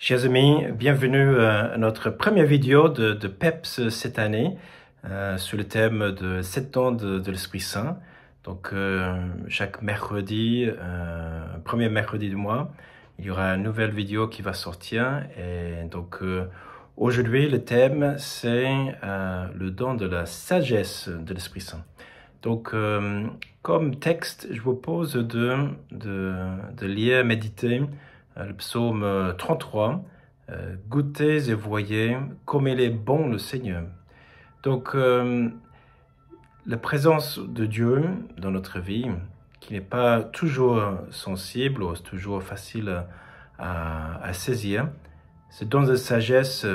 Chers amis, bienvenue à notre première vidéo de PEPS cette année sur le thème de 7 ans de l'Esprit Saint. Donc chaque mercredi, premier mercredi du mois, il y aura une nouvelle vidéo qui va sortir. Et donc aujourd'hui, le thème c'est le don de la sagesse de l'Esprit Saint. Donc comme texte, je vous propose de lire, méditer le psaume 33, goûtez et voyez comme il est bon le Seigneur. Donc, la présence de Dieu dans notre vie, qui n'est pas toujours sensible ou toujours facile à saisir, ce don de sagesse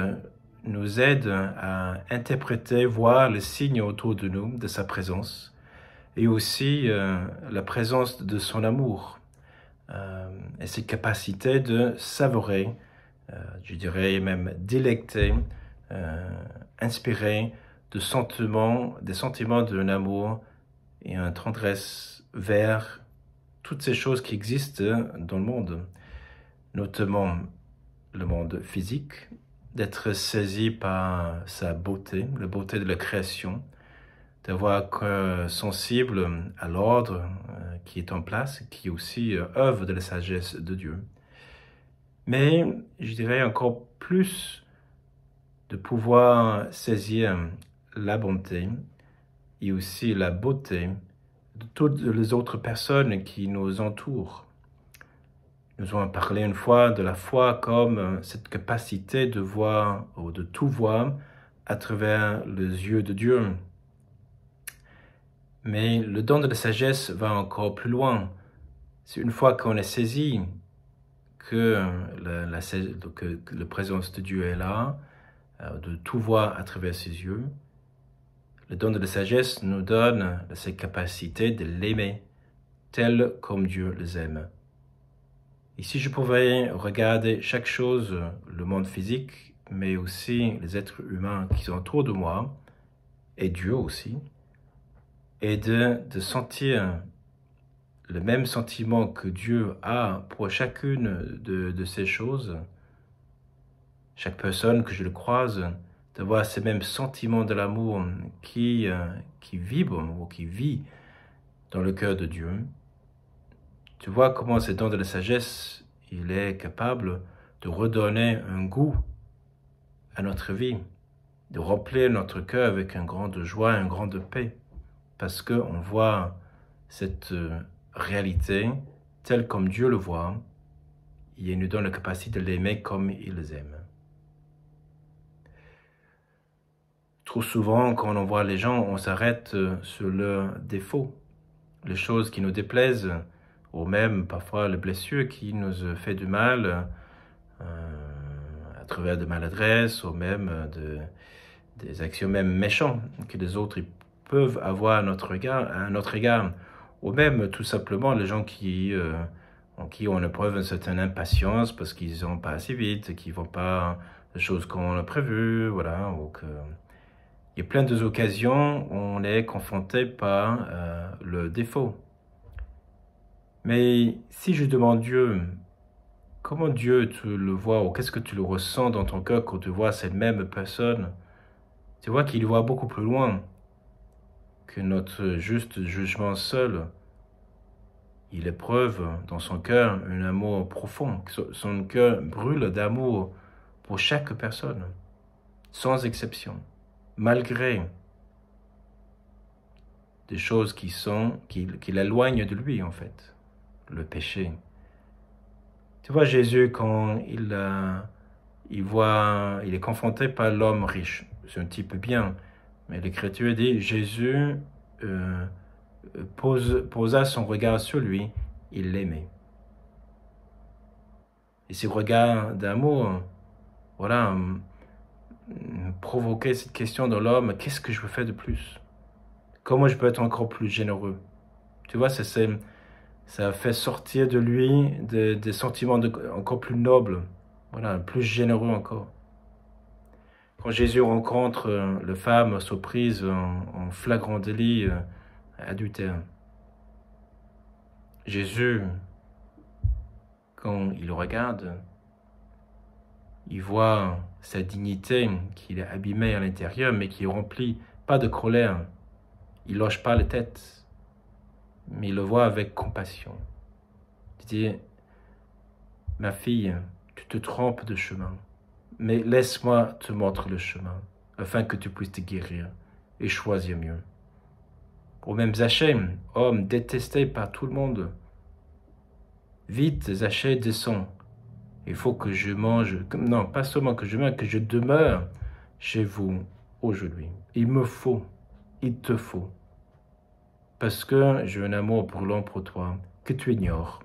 nous aide à interpréter, voir les signes autour de nous, de sa présence, et aussi la présence de son amour. Et cette capacité de savourer, je dirais même délecter, inspirer des sentiments d'un amour et une tendresse vers toutes ces choses qui existent dans le monde, notamment le monde physique, d'être saisi par sa beauté, la beauté de la création, d'avoir sensible à l'ordre qui est en place, qui est aussi œuvre de la sagesse de Dieu. Mais je dirais encore plus de pouvoir saisir la bonté et aussi la beauté de toutes les autres personnes qui nous entourent. Nous avons parlé une fois de la foi comme cette capacité de voir ou de tout voir à travers les yeux de Dieu. Mais le don de la sagesse va encore plus loin. C'est une fois qu'on est saisi que la présence de Dieu est là, de tout voir à travers ses yeux. Le don de la sagesse nous donne cette capacité de l'aimer tel comme Dieu les aime. Et si je pouvais regarder chaque chose, le monde physique, mais aussi les êtres humains qui sont autour de moi, et Dieu aussi, et de sentir le même sentiment que Dieu a pour chacune de ces choses, chaque personne que je le croise, d'avoir ces mêmes sentiments de l'amour qui vibre ou qui vit dans le cœur de Dieu. Tu vois comment ce don de la sagesse, il est capable de redonner un goût à notre vie, de remplir notre cœur avec une grande joie, une grande paix, parce qu'on voit cette réalité telle comme Dieu le voit, et il nous donne la capacité de l'aimer comme il les aime. Trop souvent, quand on voit les gens, on s'arrête sur leurs défauts, les choses qui nous déplaisent, ou même parfois les blessures qui nous font du mal à travers de maladresses, ou même des actions même méchantes que les autres peuvent avoir à notre égard, ou même tout simplement les gens en qui on éprouve une certaine impatience parce qu'ils n'ont pas assez vite, qu'ils ne font pas les choses qu'on a prévues, voilà. Donc, il y a plein d'occasions où on est confronté par le défaut. Mais si je demande Dieu, comment Dieu tu le vois, ou qu'est-ce que tu le ressens dans ton cœur quand tu vois cette même personne? Tu vois qu'il voit beaucoup plus loin que notre juste jugement seul. Il éprouve dans son cœur un amour profond. Son cœur brûle d'amour pour chaque personne, sans exception, malgré des choses qui l'éloignent de lui, en fait, le péché. Tu vois, Jésus, quand il est confronté par l'homme riche, c'est un type bien, mais l'Écriture dit, Jésus posa son regard sur lui, il l'aimait. Et ce regard d'amour, voilà, provoquait cette question dans l'homme, qu'est-ce que je peux faire de plus? Comment je peux être encore plus généreux? Tu vois, ça fait sortir de lui des sentiments encore plus nobles, voilà, plus généreux encore. Quand Jésus rencontre la femme surprise en flagrant délit adultère, Jésus, quand il regarde, il voit sa dignité qu'il est abîmée à l'intérieur, mais qui est remplie pas de colère. Il loge pas la tête, mais il le voit avec compassion. Il dit, ma fille, tu te trompes de chemin, mais laisse-moi te montrer le chemin, afin que tu puisses te guérir et choisir mieux. Ou même Zachée, homme détesté par tout le monde. Vite, Zachée, descends. Il faut que je mange, non, pas seulement que je mange, que je demeure chez vous aujourd'hui. Il me faut, il te faut. Parce que j'ai un amour brûlant pour toi, que tu ignores.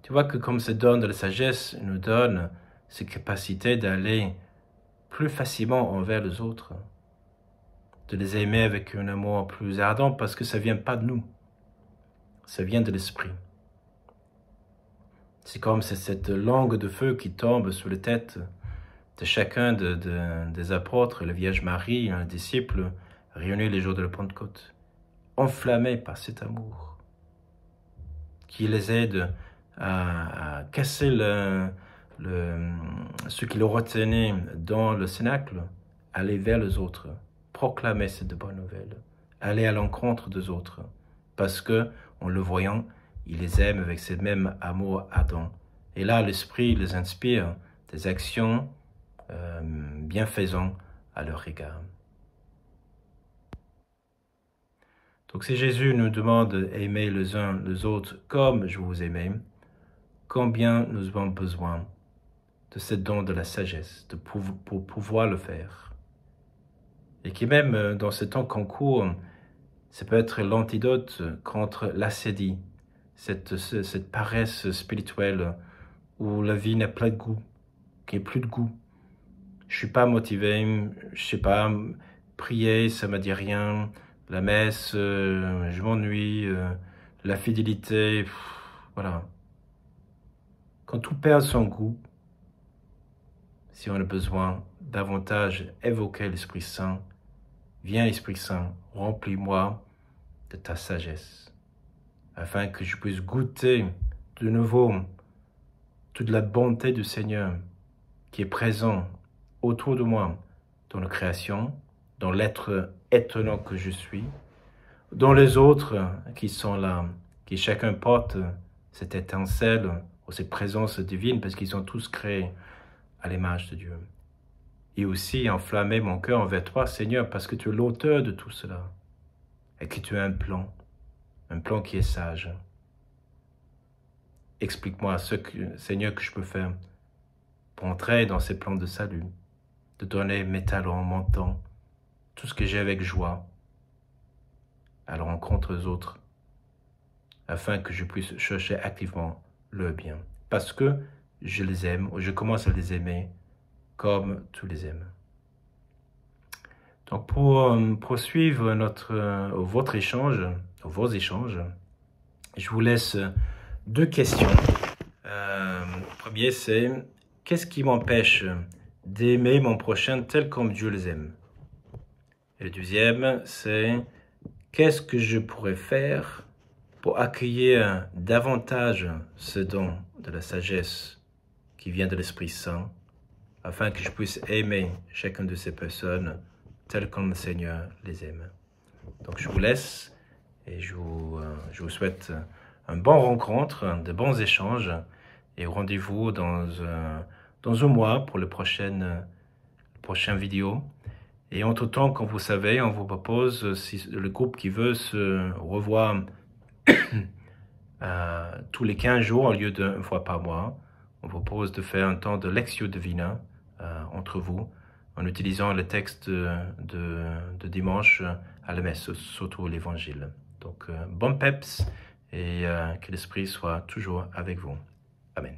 Tu vois que comme ce don de la sagesse nous donne cette capacité d'aller plus facilement envers les autres, de les aimer avec un amour plus ardent parce que ça ne vient pas de nous, ça vient de l'esprit. C'est comme cette langue de feu qui tombe sur la tête de chacun des apôtres, la Vierge Marie, un disciple réunis les jours de la Pentecôte, enflammés par cet amour qui les aide à casser ce qui le retenait dans le cénacle, aller vers les autres, proclamer cette bonne nouvelle, aller à l'encontre des autres, parce que, en le voyant, il les aime avec ce même amour ardent. Et là, l'Esprit les inspire des actions bienfaisantes à leur égard. Donc si Jésus nous demande d'aimer les uns les autres comme je vous aimais, combien nous avons besoin de ce don de la sagesse pour pouvoir le faire. Et qui même dans ce temps qu'on court, ça peut être l'antidote contre l'assédie, cette paresse spirituelle où la vie n'a plus de goût, qu'il n'y a plus de goût. Je suis pas motivé, je sais pas, prier, ça me dit rien, la messe, je m'ennuie, la fidélité, voilà. Quand tout perd son goût, si on a besoin davantage évoquer l'Esprit Saint, viens Esprit Saint, remplis-moi de ta sagesse, afin que je puisse goûter de nouveau toute la bonté du Seigneur qui est présent autour de moi, dans la création, dans l'être étonnant que je suis, dans les autres qui sont là, qui chacun porte cette étincelle ou cette présence divine parce qu'ils sont tous créés à l'image de Dieu. Et aussi enflammer mon cœur envers toi, Seigneur, parce que tu es l'auteur de tout cela et que tu as un plan qui est sage. Explique-moi Seigneur, que je peux faire pour entrer dans ces plans de salut, de donner mes talents, mon temps, tout ce que j'ai avec joie à la rencontre des autres, afin que je puisse chercher activement le bien. Parce que je les aime, ou je commence à les aimer comme tu les aimes. Donc pour poursuivre vos échanges, je vous laisse 2 questions. Le premier, c'est qu'est-ce qui m'empêche d'aimer mon prochain tel comme Dieu les aime? Et le deuxième, c'est qu'est-ce que je pourrais faire pour accueillir davantage ce don de la sagesse qui vient de l'Esprit Saint, afin que je puisse aimer chacune de ces personnes telles comme le Seigneur les aime. Donc je vous laisse et je vous souhaite une bonne rencontre, de bons échanges et rendez-vous dans un mois pour le prochain vidéo. Et entre-temps, comme vous savez, on vous propose, si le groupe qui veut se revoir tous les 15 jours au lieu d'une fois par mois, on vous propose de faire un temps de Lectio Divina entre vous, en utilisant le texte de dimanche à la messe, surtout l'Évangile. Donc, bon peps et que l'Esprit soit toujours avec vous. Amen.